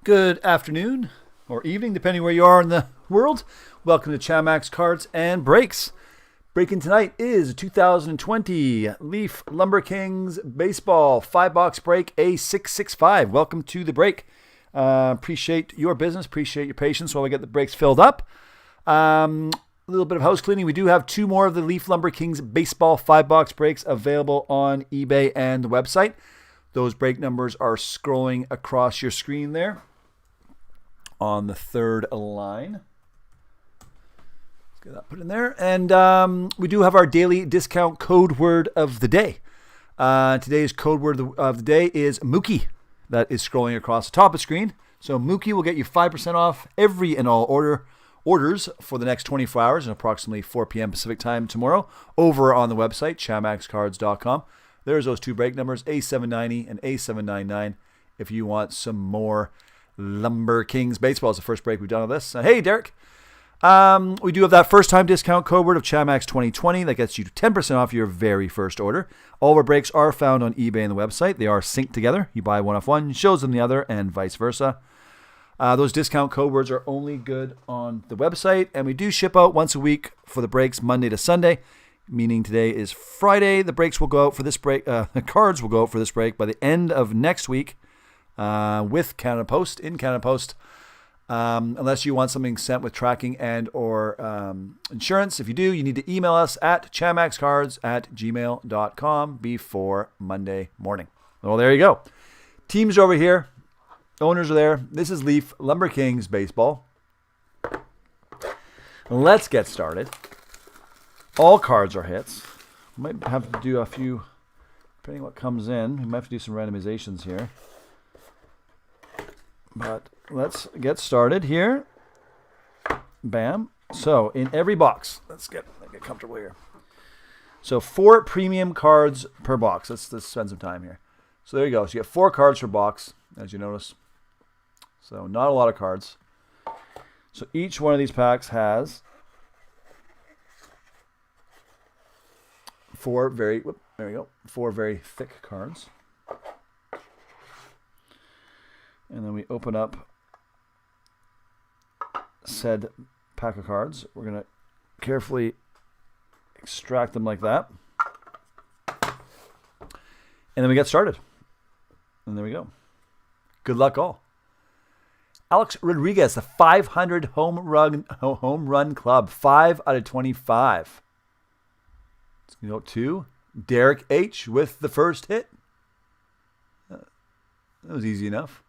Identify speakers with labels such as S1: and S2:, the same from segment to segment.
S1: Good afternoon or evening, depending where you are in the world. Welcome to Chamax Cards and Breaks. Breaking tonight is 2020 Leaf Lumber Kings Baseball 5-box break A665. Welcome to the break. Appreciate your business, appreciate your patience while we get the breaks filled up. A little bit of house cleaning. We do have 2 more of the Leaf Lumber Kings Baseball 5-box breaks available on eBay and the website. Those break numbers are scrolling across your screen there on the third line. Let's get that put in there. And we do have our daily discount code word of the day. Today's code word of the day is Mookie. That is scrolling across the top of the screen. So Mookie will get you 5% off every and all orders for the next 24 hours and approximately 4 p.m. Pacific time tomorrow over on the website, chamaxcards.com. There's those 2 break numbers, A790 and A799, if you want some more Lumber Kings baseball. Is the first break we've done of this. Hey, Derek. We do have that first-time discount code word of Chamax 2020 that gets you 10% off your very first order. All of our breaks are found on eBay and the website. They are synced together. You buy one off one, shows them the other, and vice versa. Those discount code words are only good on the website, and we do ship out once a week for the breaks, Monday to Sunday. Meaning today is Friday. The breaks will go out for this break. The cards will go out for this break by the end of next week with Canada Post, in Canada Post, unless you want something sent with tracking and or insurance. If you do, you need to email us at chamaxcards@gmail.com before Monday morning. Well, there you go. Teams are over here. Owners are there. This is Leaf Lumber Kings baseball. Let's get started. All cards are hits. Might have to do a few, depending on what comes in. We might have to do some randomizations here. But let's get started here. Bam. So in every box, let's get comfortable here. So 4 premium cards per box. Let's spend some time here. So there you go. So you get 4 cards per box, as you notice. So not a lot of cards. So each one of these packs has 4 very thick cards. And then we open up said pack of cards. We're going to carefully extract them like that. And then we get started. And there we go. Good luck all. Alex Rodriguez, the 500 home run club, 5 out of 25. Let's go to Derek H. with the first hit. That was easy enough.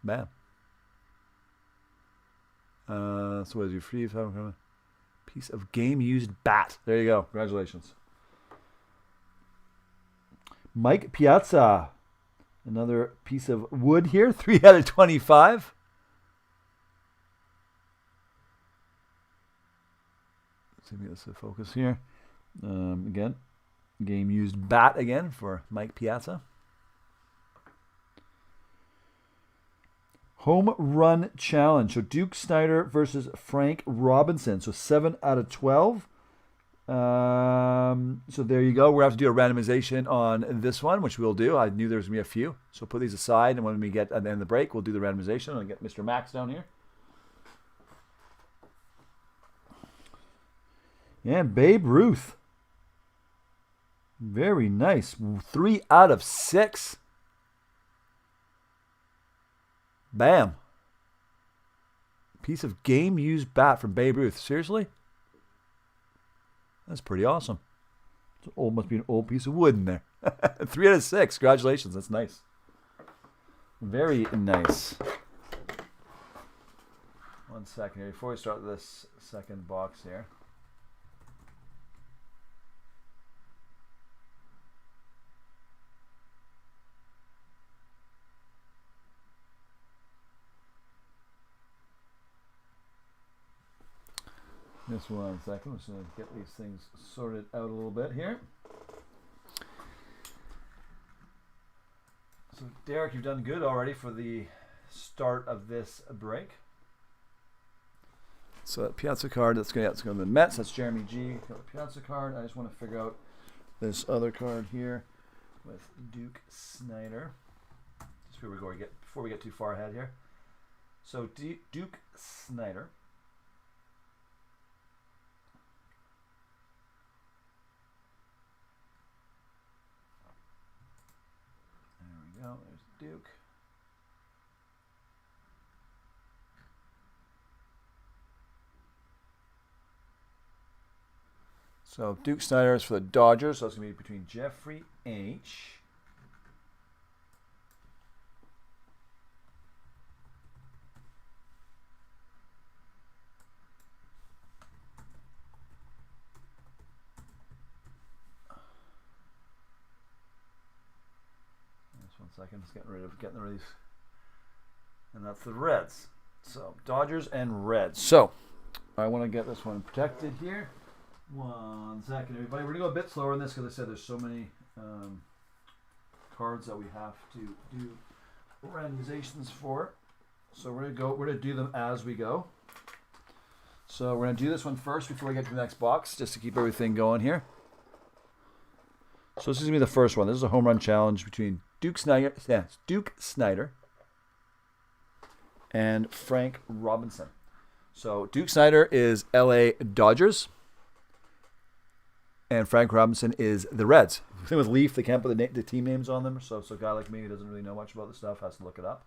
S1: Bam. So what is your free piece of game-used bat? There you go. Congratulations. Mike Piazza. Another piece of wood here. 3 out of 25. Let's see if we get this to focus here. Again, game-used bat again for Mike Piazza. Home run challenge. So Duke Snider versus Frank Robinson. So 7 out of 12. So there you go. We're going to have to do a randomization on this one, which we'll do. I knew there was going to be a few. So put these aside, and when we get at the end of the break, we'll do the randomization. I'll get Mr. Max down here. Yeah, Babe Ruth. Very nice. 3 out of 6. Bam. Piece of game-used bat from Babe Ruth. Seriously? That's pretty awesome. Must be an old piece of wood in there. 3 out of 6. Congratulations. That's nice. Very nice. One second here. Before we start this second box here. Just 1 second. I'm just going to get these things sorted out a little bit here. So, Derek, you've done good already for the start of this break. So, that Piazza card, that's going to the Mets. That's Jeremy G. Got the Piazza card. I just want to figure out this other card here with Duke Snider. Just before we before we get too far ahead here. So Duke Snider. There we go. There's Duke. So Duke Snider is for the Dodgers. So it's going to be between Jeffrey H. Just 1 second. Just getting rid of these. And that's the Reds. So Dodgers and Reds. So I want to get this one protected here. 1 second, everybody. We're going to go a bit slower on this because I said there's so many cards that we have to do randomizations for. So we're going to do them as we go. So we're going to do this one first before we get to the next box, just to keep everything going here. So this is going to be the first one. This is a home run challenge between Duke Snider and Frank Robinson. So Duke Snider is LA Dodgers. And Frank Robinson is the Reds. Same with Leaf, they can't put the team names on them. So a guy like me who doesn't really know much about the stuff has to look it up.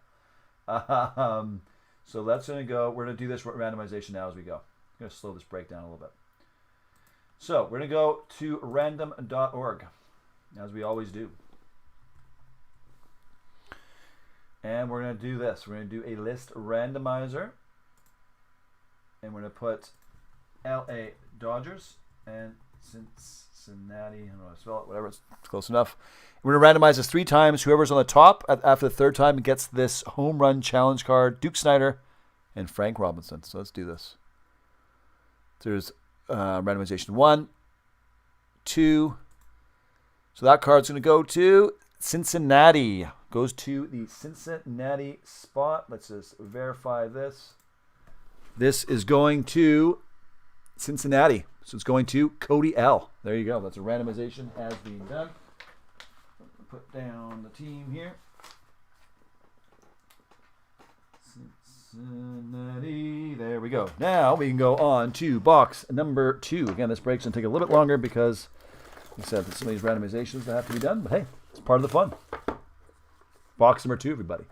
S1: So that's going to go. We're going to do this randomization now as we go. I'm going to slow this break down a little bit. So we're going to go to random.org, as we always do. And we're going to do this. We're going to do a list randomizer. And we're going to put LA Dodgers and Cincinnati, I don't know how to spell it, whatever, it's close enough. We're going to randomize this 3 times. Whoever's on the top after the 3rd time gets this home run challenge card, Duke Snider and Frank Robinson. So let's do this. There's randomization 1, 2. So that card's going to go to Cincinnati. Goes to the Cincinnati spot. Let's just verify this. This is going to Cincinnati. So it's going to Cody L. There you go. That's a randomization has been done. Put down the team here. Cincinnati. There we go. Now we can go on to box number 2. Again, this break's going to take a little bit longer because we said that some of these randomizations that have to be done. But hey, it's part of the fun. Box number 2, everybody.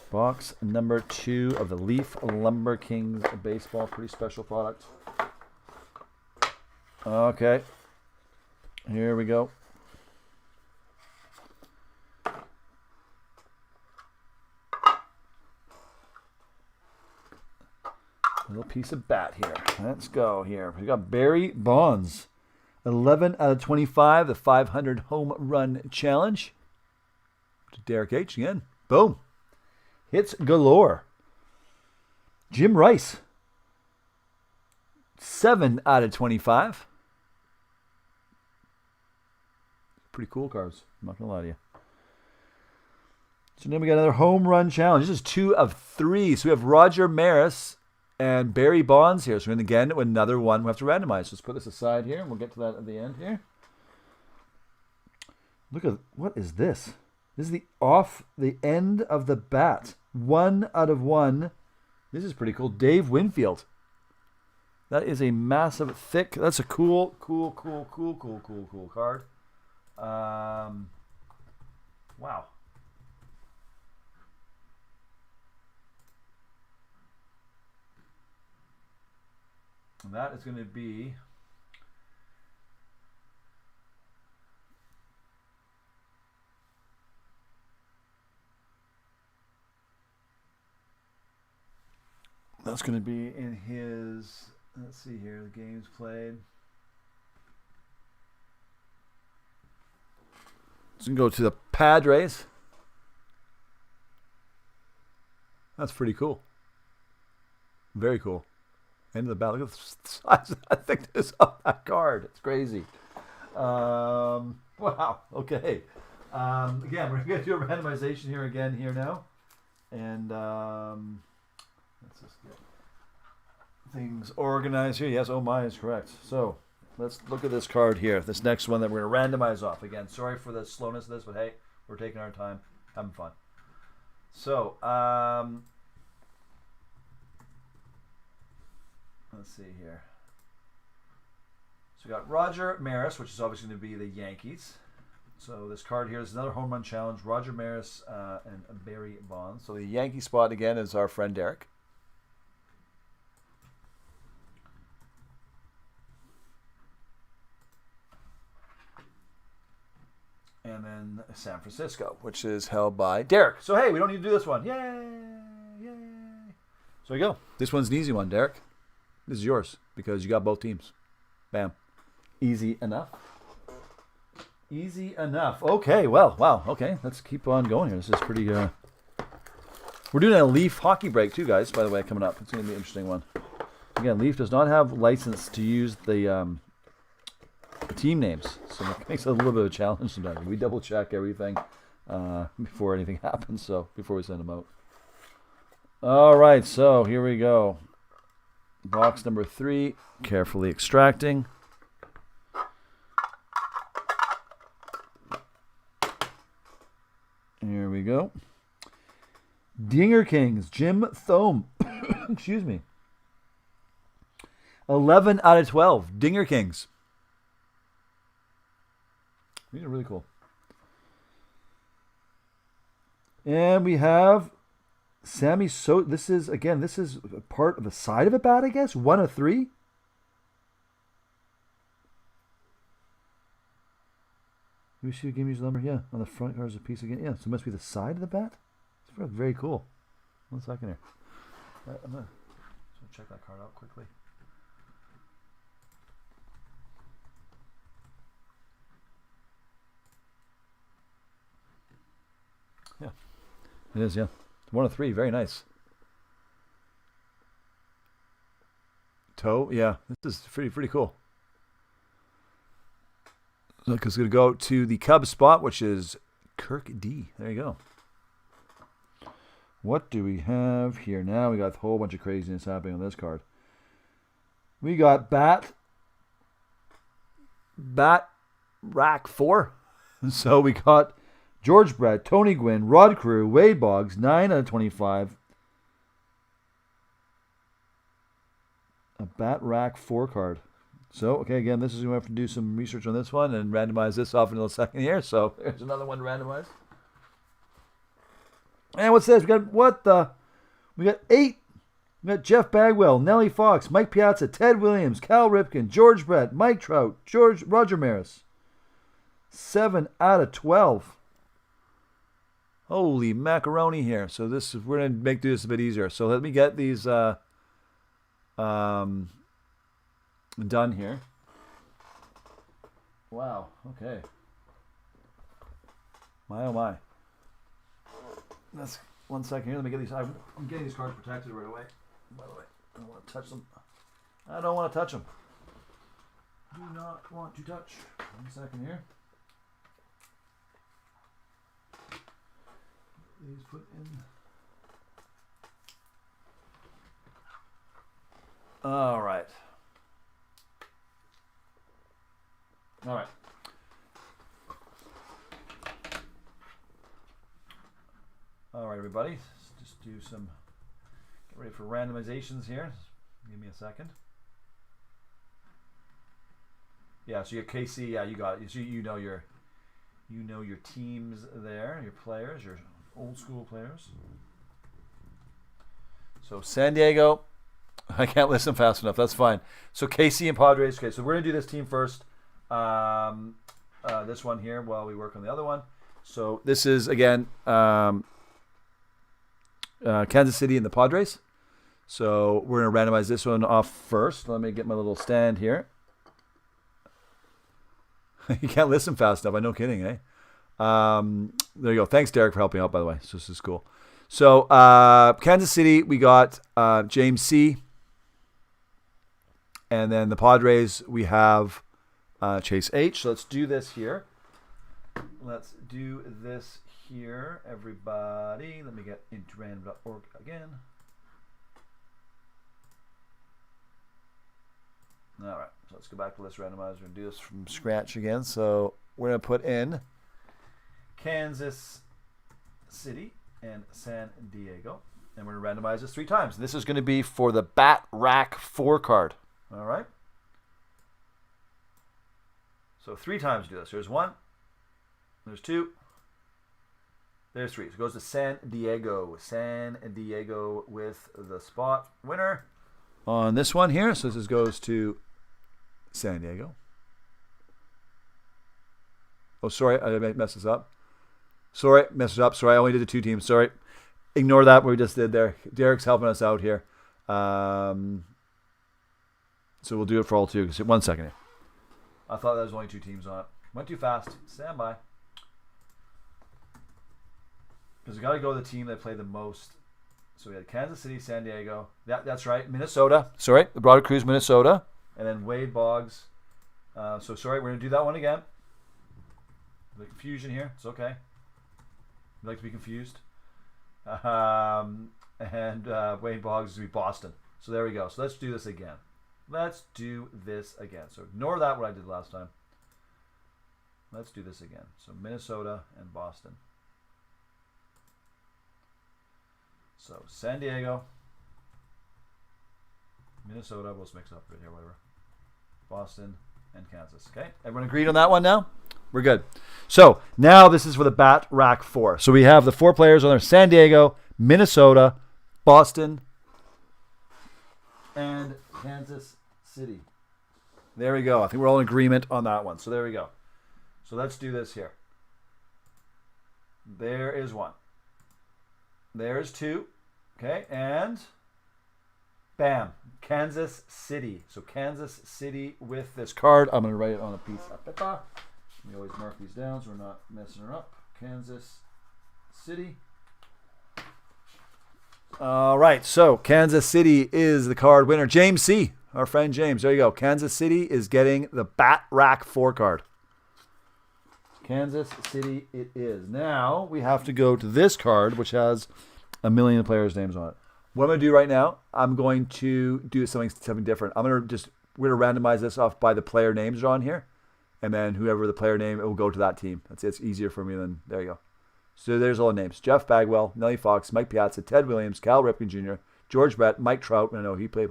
S1: Box number 2 of the Leaf Lumber Kings baseball. Pretty special product. Okay. Here we go. A little piece of bat here. Let's go here. We got Barry Bonds. 11 out of 25. The 500 home run challenge. To Derek H. again. Boom. Hits galore. Jim Rice. 7 out of 25. Pretty cool cards. I'm not going to lie to you. So then we got another home run challenge. This is 2 of 3. So we have Roger Maris and Barry Bonds here. So we're going to again with another one we have to randomize. So let's put this aside here. And we'll get to that at the end here. Look at, what is this? This is the off the end of the bat. 1 out of 1. This is pretty cool. Dave Winfield. That is a massive, thick. That's a cool card. Wow. And that is going to be that's going to be in his, let's see here, the games played. It's going to go to the Padres. That's pretty cool. Very cool. End of the bat. Look at the size of that thickness of that card. It's crazy. Wow. Okay. Again, we're going to do a randomization here now. And let's just get things organized here. Yes, oh my is correct. So let's look at this card here. This next one that we're going to randomize off. Again, sorry for the slowness of this, but hey, we're taking our time. having fun. So, let's see here. So we got Roger Maris, which is obviously going to be the Yankees. So this card here is another home run challenge. Roger Maris and Barry Bonds. So the Yankee spot again is our friend Derek. And then San Francisco, which is held by Derek. So hey, we don't need to do this one. Yay! Yay! So there you go. This one's an easy one, Derek. This is yours because you got both teams. Bam. Easy enough. Easy enough. Okay, well, wow. Okay, let's keep on going here. This is pretty... We're doing a Leaf hockey break too, guys, by the way, coming up. It's going to be an interesting one. Again, Leaf does not have license to use the team names, so it makes it a little bit of a challenge sometimes. We double check everything before anything happens, so before we send them out. All right, so here we go. Box number 3, carefully extracting. Here we go. Dinger Kings, Jim Thome. Excuse me. 11 out of 12. Dinger Kings. These are really cool. And we have Sammy Sosa. This is part of the side of a bat, I guess. 1 of 3. Let me see who gave me his number. Yeah, on the front card is a piece again. Yeah, so it must be the side of the bat. It's very cool. 1 second here. I'm going to check that card out quickly. Yeah, it is, yeah. 1 of 3, very nice. Toe, yeah, this is pretty cool. Look, it's going to go to the Cubs spot, which is Kirk D. There you go. What do we have here now? We got a whole bunch of craziness happening on this card. We got Bat Rack 4. So we got George Brett, Tony Gwynn, Rod Carew, Wade Boggs, 9 out of 25. A Bat Rack 4 card. So, okay, again, this is going to have to do some research on this one and randomize this off in a second here. So, there's another one to randomize. And what's this? We got 8. We got Jeff Bagwell, Nellie Fox, Mike Piazza, Ted Williams, Cal Ripken, George Brett, Mike Trout, Roger Maris. 7 out of 12. Holy macaroni here. So we're going to make this a bit easier. So let me get these done here. Wow. Okay. My oh my. That's 1 second here. Let me get these. I'm getting these cards protected right away. By the way, I don't want to touch them. I don't want to touch them. Do not want to touch. 1 second here. These put in. All right. All right. All right, everybody. Let's just do some. Get ready for randomizations here. Give me a second. Yeah, so you got KC. Yeah, you got it. You know your teams there, your players, your old school players. So San Diego. I can't listen fast enough. That's fine. So KC and Padres. Okay, so we're gonna do this team first. This one here while we work on the other one. So this is again Kansas City and the Padres. So we're gonna randomize this one off first. Let me get my little stand here. You can't listen fast enough. I know, kidding, eh? There you go. Thanks, Derek, for helping out. By the way, so this is cool. So Kansas City, we got James C. And then the Padres, we have Chase H. So let's do this here. Let's do this here, everybody. Let me get into random.org again. All right, so let's go back to list randomizer and do this from scratch again. So we're going to put in Kansas City and San Diego. And we're going to randomize this 3 times. And this is going to be for the Bat Rack 4 card. All right. So 3 times do this. There's 1. There's 2. There's 3. So it goes to San Diego. San Diego with the spot winner on this one here. So this goes to San Diego. Oh, sorry. I messed this up. Sorry. Messed it up. Sorry. I only did the 2 teams. Sorry. Ignore that what we just did there. Derek's helping us out here. So we'll do it for all 2. 1 second here. I thought there was only 2 teams on it. Went too fast. Stand by. Because we got to go to the team that played the most. So we had Kansas City, San Diego. That's right. Minnesota. Sorry. The Broader Cruise, Minnesota. And then Wade Boggs. So sorry. We're going to do that one again. The confusion here. It's okay. We like to be confused. And Wade Boggs is going to be Boston. So there we go. So let's do this again. Let's do this again. So ignore that what I did last time. Let's do this again. So Minnesota and Boston. So San Diego, Minnesota, we'll just mix it up right here, whatever. Boston and Kansas. Okay, everyone agreed on that one now? We're good. So now this is for the Bat Rack 4. So we have the 4 players on there: San Diego, Minnesota, Boston, and Kansas City. There we go. I think we're all in agreement on that one. So there we go. So let's do this here. There is 1. There's 2. Okay, and bam, Kansas City. So Kansas City with this card. I'm going to write it on a piece of paper. We always mark these down so we're not messing her up. Kansas City. All right, so Kansas City is the card winner. James C., our friend James. There you go. Kansas City is getting the Bat Rack 4 card. Kansas City it is. Now we have to go to this card, which has a million players' names on it. What I'm going to do right now, I'm going to do something different. We're going to randomize this off by the player names on here, and then whoever the player name, it will go to that team. It's easier for me than, there you go. So there's all the names: Jeff Bagwell, Nellie Fox, Mike Piazza, Ted Williams, Cal Ripken Jr., George Brett, Mike Trout, I know he plays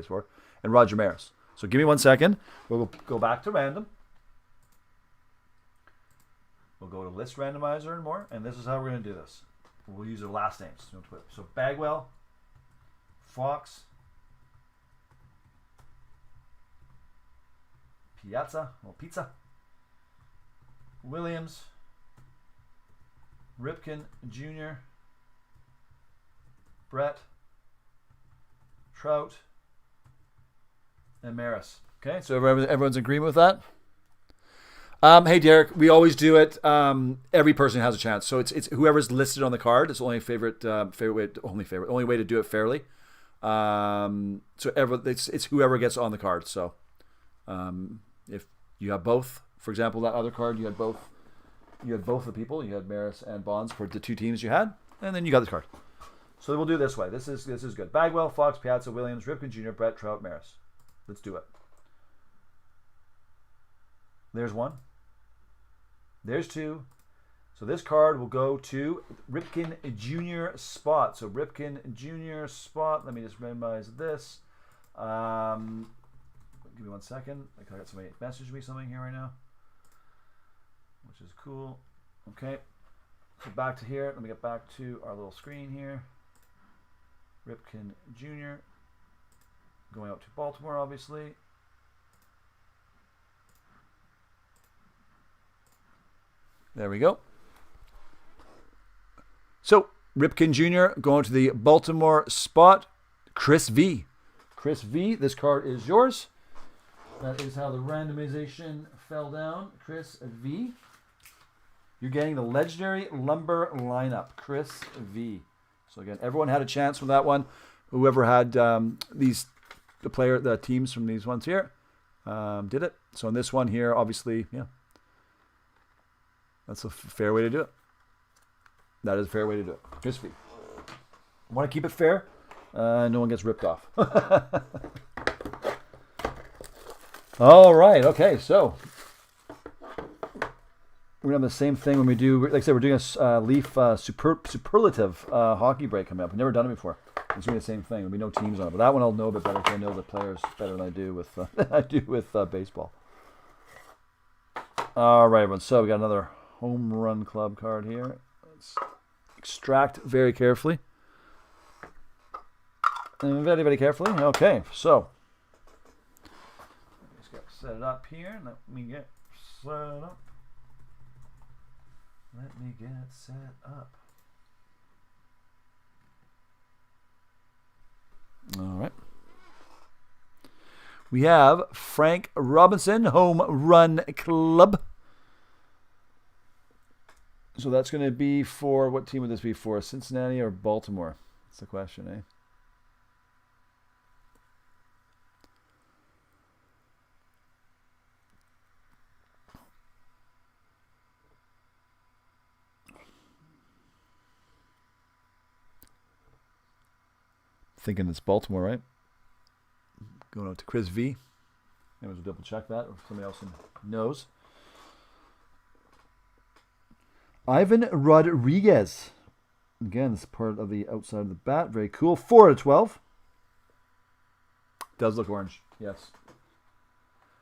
S1: for, and Roger Maris. So give me 1 second. We'll go back to random. We'll go to list randomizer and more, and this is how we're going to do this. We'll use their last names. So Bagwell, Fox, Pizza, Williams, Ripken Jr., Brett, Trout, and Maris. Okay, so everyone's in agreement with that? Hey Derek, we always do it. Every person has a chance, so it's whoever's listed on the card. It's the only only way to do it fairly. So it's whoever gets on the card. So if you have both, for example, that other card, you had both the people. You had Maris and Bonds for the 2 teams you had, and then you got the card. So we'll do it this way. This is good. Bagwell, Fox, Piazza, Williams, Ripken Jr., Brett, Trout, Maris. Let's do it. There's 1. There's 2. So this card will go to Ripken Jr. spot. So Ripken Jr. spot. Let me just minimize this. Give me 1 second. I got somebody message me something here right now, which is cool. Okay. So back to here. Let me get back to our little screen here. Ripken Jr. going out to Baltimore, obviously. There we go. So, Ripken Jr. going to the Baltimore spot. Chris V. Chris V, this card is yours. That is how the randomization fell down. Chris V. You're getting the legendary lumber lineup. Chris V. So again, everyone had a chance from that one. Whoever had the teams from these ones here did it. So in this one here, obviously, yeah. That's a fair way to do it. That is a fair way to do it. Chris V. Want to keep it fair? No one gets ripped off. All right. Okay. So we're gonna have the same thing when we do. Like I said, we're doing a Leaf superlative hockey break coming up. We've never done it before. It's gonna be the same thing. There'll be no teams on it, but that one I'll know a bit better because I know the players better than I do with baseball. All right, everyone. So we got another home run club card here. Let's extract very carefully. And very, very carefully. Okay, so just got to set it up here. Let me get set up. Let me get set up. All right. We have Frank Robinson, Home Run Club. So that's going to be for, what team would this be for? Cincinnati or Baltimore? That's the question, eh? Thinking it's Baltimore, right? Going out to Chris V. Anyways, we'll double check that, or if somebody else knows. Ivan Rodriguez. Again, this is part of the outside of the bat. Very cool. 4/12. Does look orange. Yes.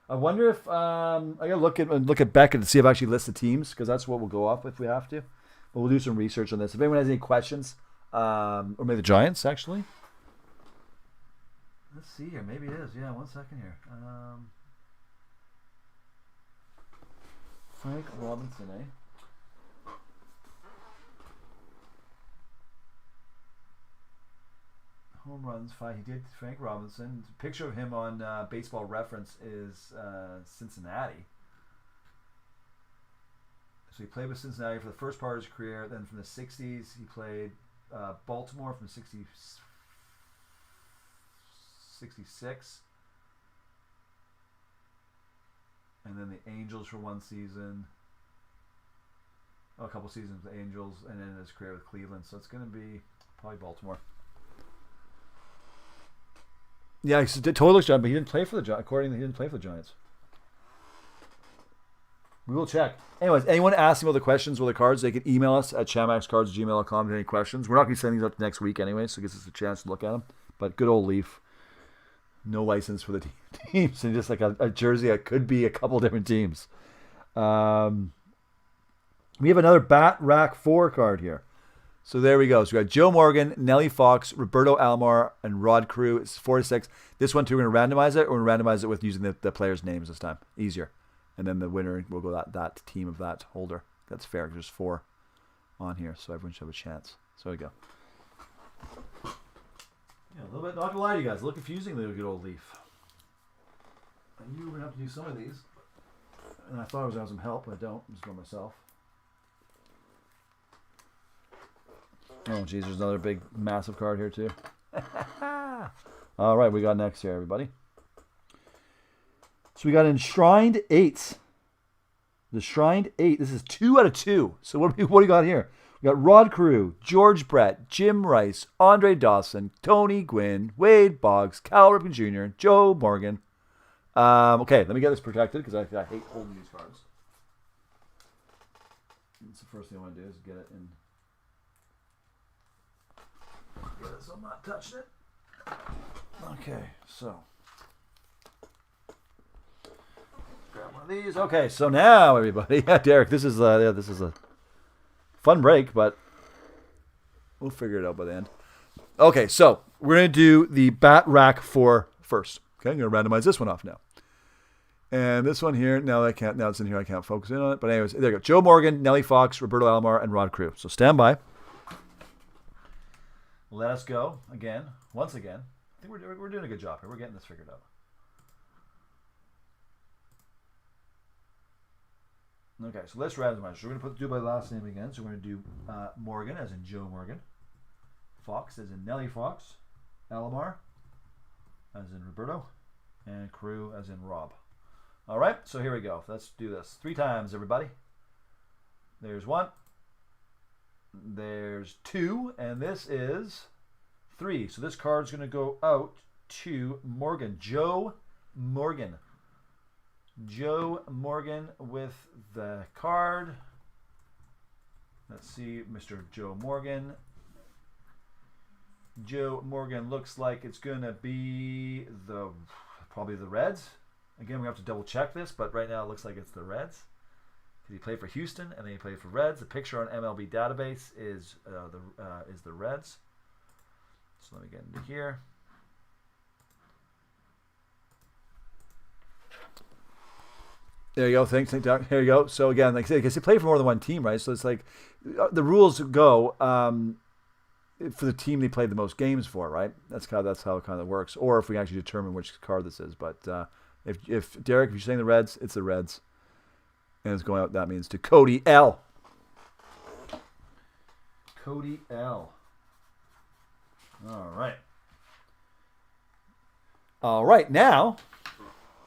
S1: I wonder if I gotta look at Beckett to see if I actually list the teams, because that's what we'll go off with if we have to. But we'll do some research on this. If anyone has any questions, or maybe the Giants actually. Let's see here. Maybe it is. Yeah, 1 second here. Frank Robinson, eh? Home runs, 5. He did. Frank Robinson. The picture of him on Baseball Reference is Cincinnati. So he played with Cincinnati for the first part of his career. Then from the 60s, he played Baltimore from 66, and then the Angels for 1 season, a couple seasons with the Angels, and then his career with Cleveland. So it's going to be probably Baltimore. Yeah, he totally looks Giants, but he didn't play for the Giants. According to he didn't play for the Giants. We will check. Anyways, anyone asking about the questions with the cards, they can email us at chamaxcards@gmail.com with any questions. We're not going to be sending these out next week anyway, so it gives us a chance to look at them. But good old Leaf. No license for the teams, and just like a jersey that could be a couple different teams. We have another Bat Rack 4 card here. So there we go. So we got Joe Morgan, Nellie Fox, Roberto Alomar, and Rod Carew. It's 4/6. This one too, we're going to randomize it, or we're going to randomize it with using the players' names this time. Easier. And then the winner will go that team of that holder. That's fair because there's 4 on here, so everyone should have a chance. So there we go. Yeah, a little bit, not gonna lie to you guys, a little confusing, the good old Leaf. I knew we were gonna have to do some of these, and I thought I was gonna have some help, but I don't. I'm just going myself. Oh, geez, there's another big, massive card here too. All right, we got next here, everybody. So we got Enshrined 8. The Shrined 8. This is 2/2. So what do we got here? We got Rod Carew, George Brett, Jim Rice, Andre Dawson, Tony Gwynn, Wade Boggs, Cal Ripken Jr., Joe Morgan. Okay, let me get this protected because I hate holding these cards. That's the first thing I want to do is get it in. Get it so I'm not touching it. Okay, so. Grab one of these. Okay, so now everybody, yeah, Derek, this is a fun break, but we'll figure it out by the end. Okay, so we're going to do the Bat Rack 4 first. Okay, I'm going to randomize this one off now. And this one here, now it's in here, I can't focus in on it. But anyways, there you go. Joe Morgan, Nellie Fox, Roberto Alomar, and Rod Carew. So stand by. Let us go again, once again. I think we're doing a good job here. We're getting this figured out. Okay, so let's randomize. So we're going to do by last name again. So we're going to do Morgan, as in Joe Morgan. Fox, as in Nellie Fox. Alomar, as in Roberto. And Carew, as in Rob. All right, so here we go. Let's do this 3 times, everybody. There's 1. There's 2. And this is 3. So this card's going to go out to Morgan. Joe Morgan. Joe Morgan with the card. Let's see, Mr. Joe Morgan. Joe Morgan looks like it's going to be probably the Reds. Again, we have to double check this, but right now it looks like it's the Reds. He played for Houston and then he played for Reds. The picture on MLB database is the Reds. So let me get into here. There you go. Thanks, Doc. Here you go. So again, like I said, because he played for more than one team, right? So it's like the rules go for the team they played the most games for, right? That's how it kind of works. Or if we actually determine which card this is. But if Derek, if you're saying the Reds, it's the Reds, and it's going out. That means to Cody L. Cody L. All right. All right. Now,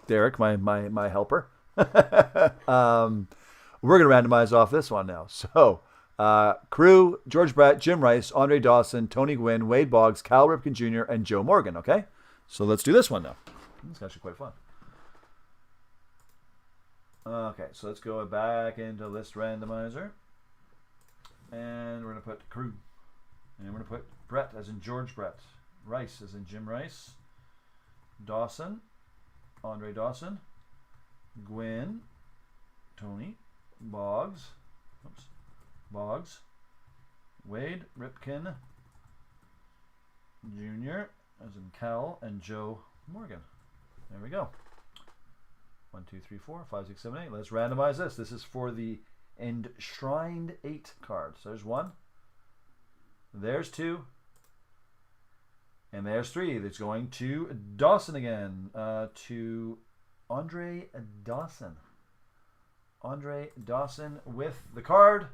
S1: Derek, my helper. We're going to randomize off this one now. So, Crew, George Brett, Jim Rice, Andre Dawson, Tony Gwynn, Wade Boggs, Cal Ripken Jr., and Joe Morgan, okay? So let's do this one now. It's actually quite fun. Okay, so let's go back into list randomizer. And we're going to put Crew. And we're going to put Brett as in George Brett. Rice as in Jim Rice. Dawson, Andre Dawson. Gwynn, Tony, Boggs, Wade, Ripken, Jr., as in Cal, and Joe Morgan. There we go. 1, 2, 3, 4, 5, 6, 7, 8. Let's randomize this. This is for the Enshrined 8 card. So there's 1, there's 2, and there's 3. That's going to Dawson again. To Andre Dawson. Andre Dawson with the card.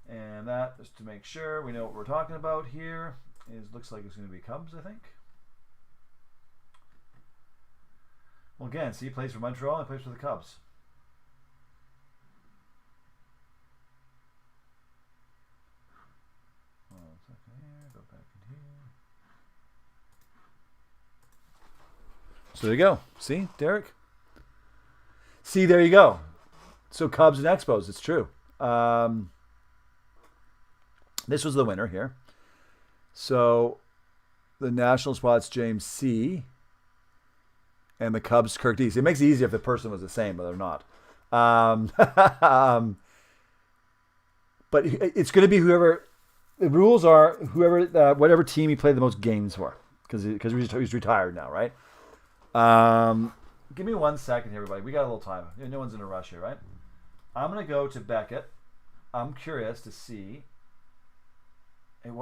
S1: And that, just to make sure we know what we're talking about here, looks like it's going to be Cubs, I think. Well, again, see, he plays for Montreal and he plays for the Cubs. One second here, go back in here. So there you go. See, Derek? See, there you go. So Cubs and Expos, it's true. This was the winner here. So the National spot's James C. And the Cubs, Kirk D. So it makes it easier if the person was the same, but they're not. But it's going to be whoever. The rules are whoever, whatever team he played the most games for, because he's retired now, right? Give me 1 second here, everybody. We got a little time. No one's in a rush here, right? I'm going to go to Beckett. I'm curious to see. It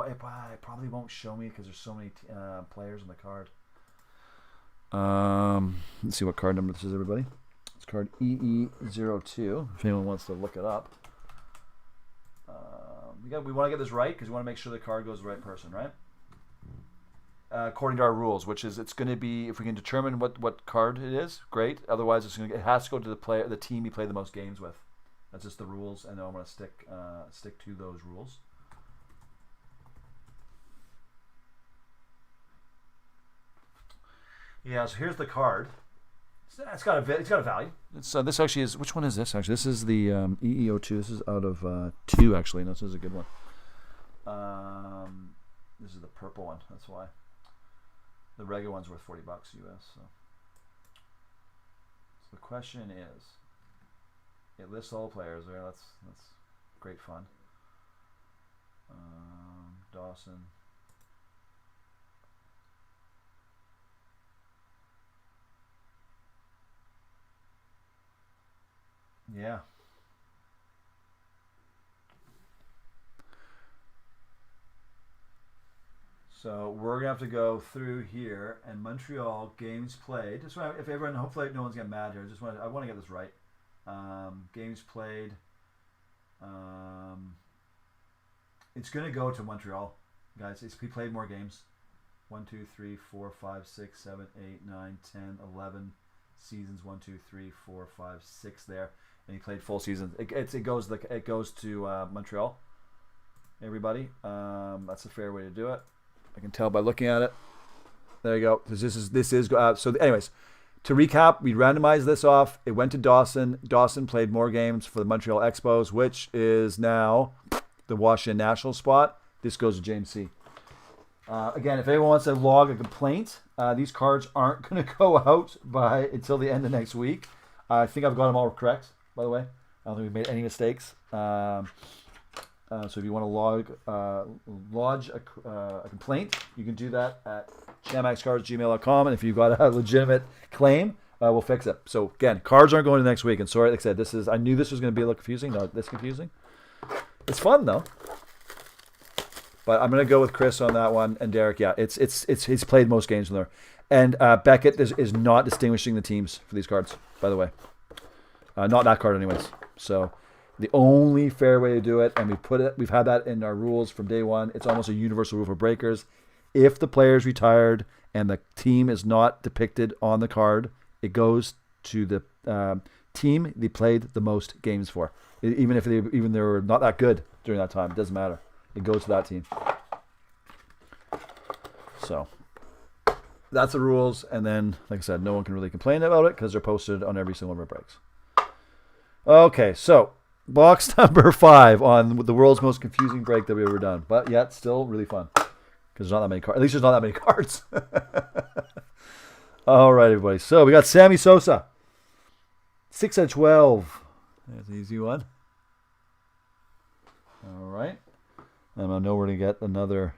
S1: probably won't show me because there's so many players on the card. Let's see what card number this is, everybody. It's card EE02, if anyone wants to look it up. We want to get this right because we want to make sure the card goes to the right person, right? According to our rules, which is it's going to be, if we can determine what card it is, great. Otherwise, it has to go to the team you play the most games with. That's just the rules, and I'm going to stick to those rules. Yeah, so here's the card. It's got a value. This actually is. Which one is this? Actually, this is the EE02. This is out of 2. Actually, no, this is a good one. This is the purple one. That's why. The regular one's worth $40 US. So the question is, it lists all players there. That's great fun. Dawson. Yeah. So we're gonna have to go through here and Montreal games played. Just want, if everyone, hopefully no one's getting mad here. I want to get this right. Games played. It's gonna go to Montreal, guys. He played more games. 1, 2, 3, 4, 5, 6, 7, 8, 9, 10, 11 seasons. 1, 2, 3, 4, 5, 6 there. And he played full season. It goes to Montreal. Everybody, that's a fair way to do it. I can tell by looking at it. There you go. This is so. Anyways, To recap, we randomized this off. It went to Dawson. Dawson played more games for the Montreal Expos, which is now the Washington Nationals spot. This goes to James C. Again, if anyone wants to log a complaint, these cards aren't going to go out until the end of next week. I think I've got them all correct, by the way. I don't think we've made any mistakes. So if you want to lodge a complaint, you can do that at chamaxcards@gmail.com. And if you've got a legitimate claim, we'll fix it. So again, cards aren't going to next week. And sorry, like I said, I knew this was going to be a little confusing. Not this confusing. It's fun though. But I'm going to go with Chris on that one, and Derek. Yeah, he's played most games in there, and Beckett is not distinguishing the teams for these cards, by the way. Not that card, anyways. So the only fair way to do it, and we've had that in our rules from day one. It's almost a universal rule for breakers. If the player is retired and the team is not depicted on the card, it goes to the team they played the most games for. Even if they were not that good during that time, it doesn't matter. It goes to that team. So that's the rules. And then, like I said, no one can really complain about it because they're posted on every single one of our breaks. Okay, so box number 5 on the world's most confusing break that we've ever done. But yet, still really fun because there's not that many cards. At least there's not that many cards. All right, everybody. So we got Sammy Sosa. 6 out of 12. That's an easy one. All right. And I know we're going to get another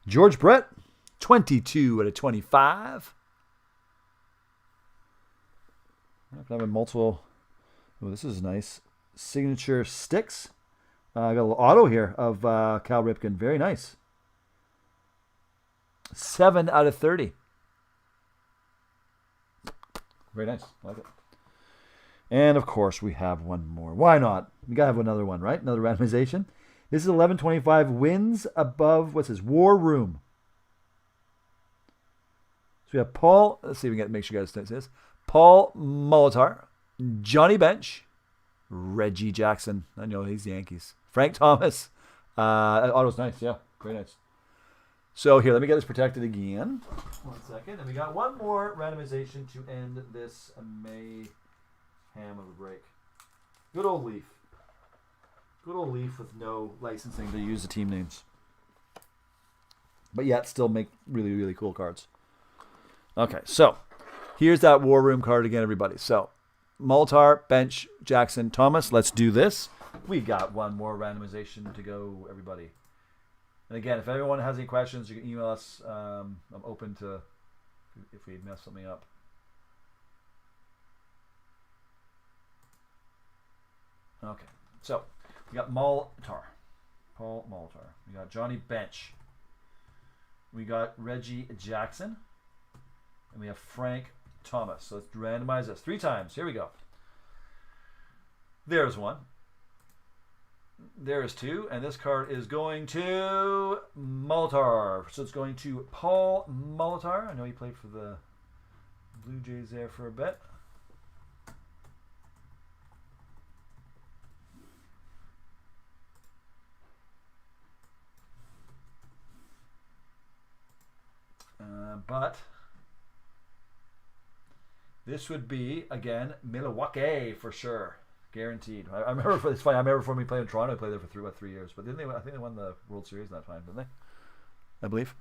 S1: George Brett, 22 out of 25. I'm going to have a multiple. Oh, this is nice. Signature sticks. I got a little auto here of Cal Ripken. Very nice. 7 out of 30. Very nice. I like it. And, of course, we have one more. Why not? We got to have another one, right? Another randomization. This is 1125 wins above, what's this? War Room. So we have Paul, let's see if we can make sure you guys see this. Paul Molitor, Johnny Bench, Reggie Jackson. I know he's the Yankees. Frank Thomas. Auto's nice, yeah. Very nice. So here, let me get this protected again. 1 second. And we got one more randomization to end this mayhem of a break. Good old Leaf. Good old Leaf with no licensing to use the team names. But yet still make really, really cool cards. Okay, so here's that War Room card again, everybody. So Molitor, Bench, Jackson, Thomas. Let's do this. We got one more randomization to go, everybody. And again, if anyone has any questions, you can email us. I'm open to if we mess something up. Okay, so we got Molitor, Paul Molitor. We got Johnny Bench. We got Reggie Jackson. And we have Frank Thomas. So let's randomize this 3 times. Here we go. There's 1. There's 2. And this card is going to Molitor. So it's going to Paul Molitor. I know he played for the Blue Jays there for a bit. But this would be, again, Milwaukee for sure. Guaranteed. I remember, it's funny, I remember when we played in Toronto, I played there for 3 years. But didn't they? I think they won the World Series that time, didn't they? I believe.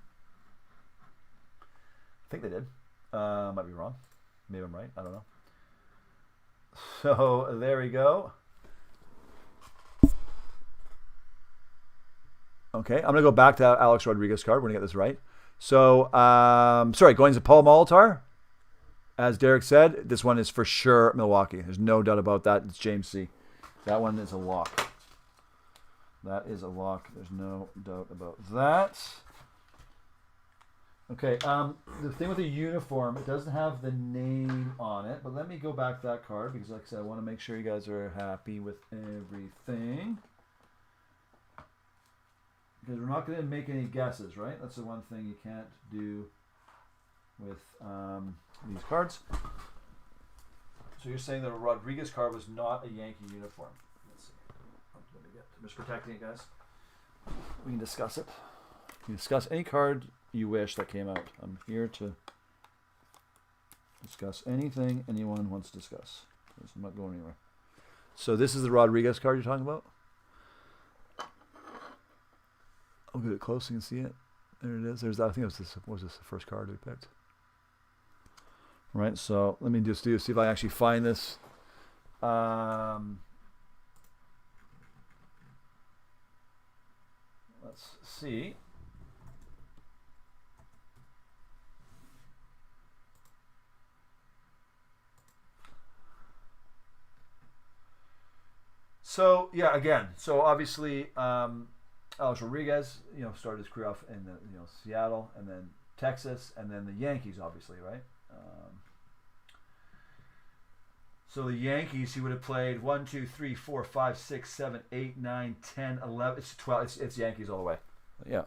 S1: I think they did. Might be wrong. Maybe I'm right. I don't know. So there we go. Okay, I'm going to go back to that Alex Rodriguez card. We're going to get this right. So, sorry, going to Paul Molitor. As Derek said, this one is for sure Milwaukee. There's no doubt about that. It's James C. That one is a lock. That is a lock. There's no doubt about that. Okay, the thing with the uniform, it doesn't have the name on it, but let me go back to that card because, like I said, I want to make sure you guys are happy with everything. Because we're not going to make any guesses, right? That's the one thing you can't do with these cards. So you're saying that a Rodriguez card was not a Yankee uniform. Let's see. Let me get, I'm just protecting it, guys. We can discuss it. You can discuss any card you wish that came out. I'm here to Discuss anything anyone wants to discuss. I'm not going anywhere. So this is the Rodriguez card you're talking about? I'll get it close so you can see it. There it is. There's, I think it was this. Was this the first card we picked? Right. So let me just see if I actually find this. Let's see. So yeah, again. So obviously, Alex Rodriguez, started his career off in Seattle, and then Texas, and then the Yankees, obviously, right? So the Yankees, he would have played 1, 2, 3, 4, 5, 6, 7, 8, 9, 10, 11. It's 12. It's Yankees all the way. Yeah.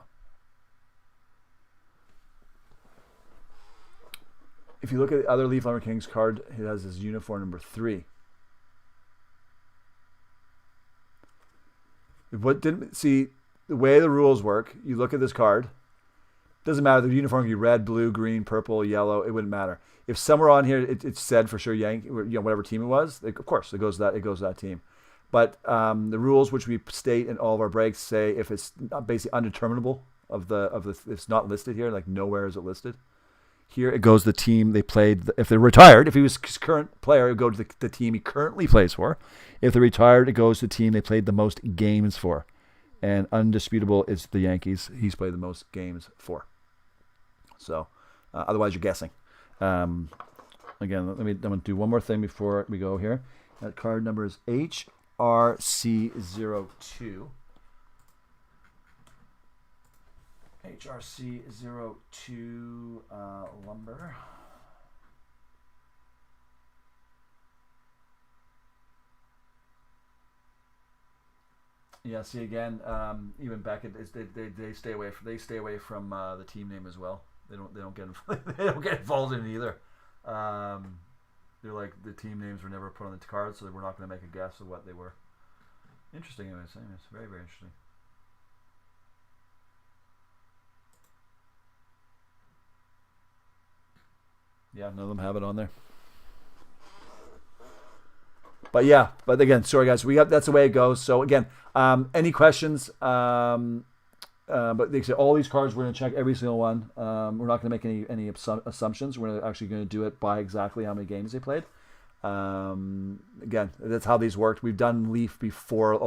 S1: If you look at the other Leaf Lumber Kings card, it has his uniform number 3. What didn't see the way the rules work? You look at this card. Doesn't matter. The uniform can be red, blue, green, purple, yellow. It wouldn't matter. If somewhere on here it said for sure Yankee, whatever team it was, of course it goes to that team. But the rules which we state in all of our breaks say if it's basically undeterminable it's not listed here, like nowhere is it listed. Here it goes the team they played. If they're retired, if he was his current player, it would go to the team he currently plays for. If they're retired, it goes to the team they played the most games for. And undisputable, it's the Yankees. He's played the most games for. So, otherwise you're guessing. Again, I'm going to do one more thing before we go here. That card number is HRC02. HRC02 lumber. Yeah. See again. Even Beckett they stay away from the team name as well. They don't get involved in it either. They're like the team names were never put on the card, so we're not going to make a guess of what they were. Interesting, anyways. It's very, very interesting. Yeah, none of them have it on there. But yeah, again, sorry guys, that's the way it goes. So again, any questions? But they say all these cards, we're going to check every single one. We're not going to make any assumptions. We're actually going to do it by exactly how many games they played. Again, that's how these worked. We've done Leaf before,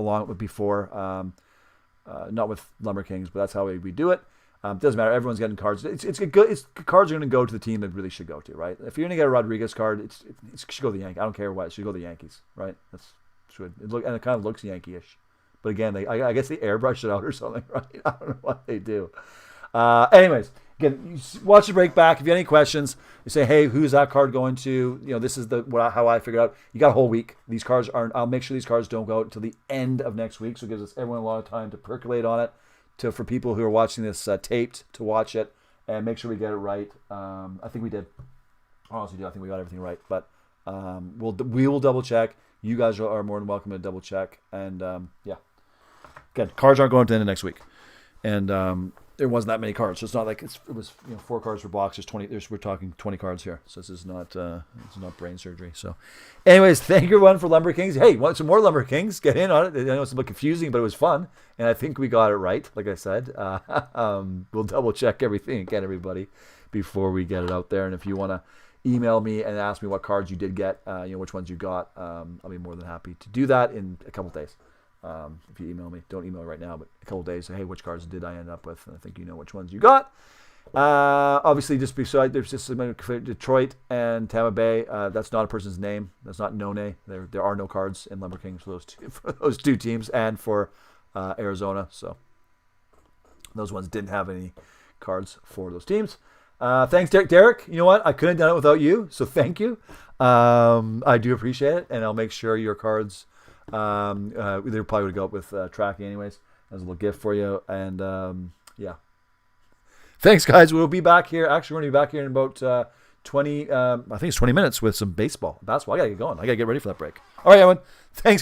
S1: not with Lumber Kings, but that's how we do it. Doesn't matter. Everyone's getting cards. It's good. Cards are going to go to the team that really should go to, right? If you're going to get a Rodriguez card, it should go to the Yankees. I don't care what. It should go to the Yankees, right? That's should. And it kind of looks Yankee-ish. But again, I guess they airbrush it out or something, right? I don't know what they do. Anyways, again, you watch the break back. If you have any questions, you say, hey, who's that card going to? This is how I figured out. You got a whole week. These cards aren't. I'll make sure these cards don't go out until the end of next week, so it gives us everyone a lot of time to percolate on it. For people who are watching this taped, to watch it and make sure we get it right. I think we did. Honestly, I think we got everything right. But we will double check. You guys are more than welcome to double check. And yeah, again, cards aren't going to the end of next week, and there wasn't that many cards. So it's not like it was 4 cards per box. There's 20. We're talking 20 cards here. So this is not brain surgery. So, anyways, thank you everyone for Lumber Kings. Hey, want some more Lumber Kings? Get in on it. I know it's a bit confusing, but it was fun, and I think we got it right. Like I said, we'll double check everything again, everybody, before we get it out there. And if you want to email me and ask me what cards you did get, which ones you got, I'll be more than happy to do that in a couple days. If you email me, don't email right now, but a couple of days, say, hey, which cards did I end up with? And I think you know which ones you got. Obviously, just beside, there's just Detroit and Tampa Bay. That's not a person's name. That's not None. There are no cards in Lumber Kings for those two teams and for Arizona. So those ones didn't have any cards for those teams. Thanks, Derek. You know what? I couldn't have done it without you, so thank you. I do appreciate it, and I'll make sure your cards. They probably would go up with tracking anyways as a little gift for you, and yeah, thanks guys. We'll be back here. Actually, we're gonna be back here in about 20 I think it's 20 minutes with some basketball. I gotta get going. I gotta get ready for that break. All right, everyone, thanks.